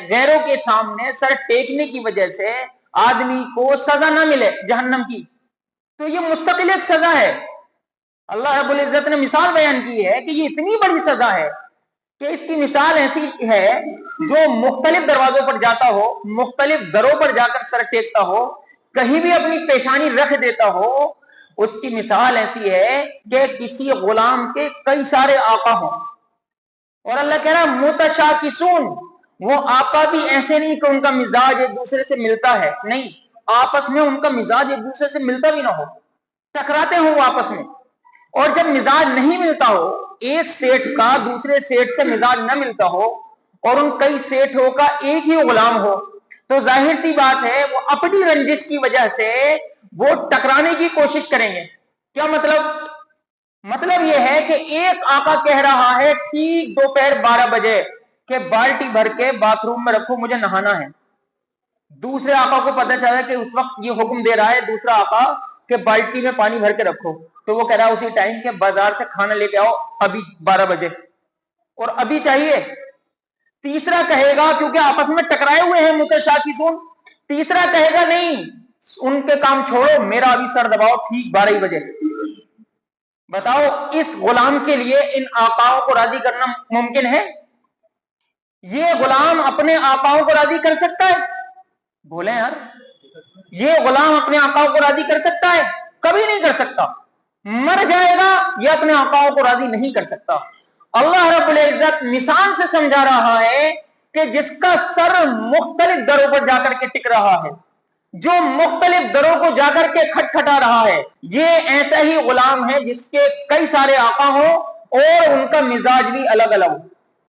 غیروں کے سامنے سر ٹیکنے کی وجہ سے آدمی کو سزا نہ ملے جہنم کی، تو یہ مستقل ایک سزا ہے۔ اللہ رب العزت نے مثال بیان کی ہے کہ یہ اتنی بڑی سزا ہے کہ اس کی مثال ایسی ہے، جو مختلف دروازوں پر جاتا ہو، مختلف دروں پر جا کر سر ٹیکتا ہو، کہیں بھی اپنی پیشانی رکھ دیتا ہو، اس کی مثال ایسی ہے کہ کسی غلام کے کئی سارے آقا ہوں۔ اور اللہ کہہ رہا ہے متشاکسون، وہ آقا بھی ایسے نہیں کہ ان کا مزاج ایک دوسرے سے ملتا ہے، نہیں، آپس میں ان کا مزاج ایک دوسرے سے ملتا بھی نہ ہو، ٹکراتے ہوں وہ آپس میں۔ اور جب مزاج نہیں ملتا ہو، ایک سیٹ کا دوسرے سیٹ سے مزاج نہ ملتا ہو، اور ان کئی سیٹوں کا ایک ہی غلام ہو، تو ظاہر سی بات ہے وہ اپنی رنجش کی وجہ سے وہ ٹکرانے کی کوشش کریں گے۔ کیا مطلب یہ ہے کہ ایک آقا کہہ رہا ہے ٹھیک دوپہر 12 بجے کہ بالٹی بھر کے باتھ روم میں رکھو، مجھے نہانا ہے۔ دوسرے آقا کو پتہ چلا کہ اس وقت یہ حکم دے رہا ہے دوسرا آقا کہ بالٹی میں پانی بھر کے رکھو، تو وہ کہہ رہا ہے اسی ٹائم کہ بازار سے کھانا لے کے آؤ ابھی 12 بجے، اور ابھی چاہیے۔ تیسرا کہے گا، کیونکہ آپس میں ٹکرائے ہوئے ہیں متشاکسون، تیسرا کہے گا نہیں، ان کے کام چھوڑو، میرا ابھی سر دباؤ ٹھیک 12 بجے۔ بتاؤ اس غلام کے لیے ان آقاؤں کو راضی کرنا ممکن ہے؟ یہ غلام اپنے آقاؤں کو راضی کر سکتا ہے؟ بولیں یار، یہ غلام اپنے آقاؤں کو راضی کر سکتا ہے؟ کبھی نہیں کر سکتا، مر جائے گا یہ اپنے آقاؤں کو راضی نہیں کر سکتا۔ اللہ رب العزت مثال سے سمجھا رہا ہے کہ جس کا سر مختلف دروں پر جا کر کے ٹک رہا ہے، جو مختلف دروں کو جا کر کے کھٹکھٹا رہا ہے، یہ ایسا ہی غلام ہے جس کے کئی سارے آقا ہوں اور ان کا مزاج بھی الگ الگ ہو۔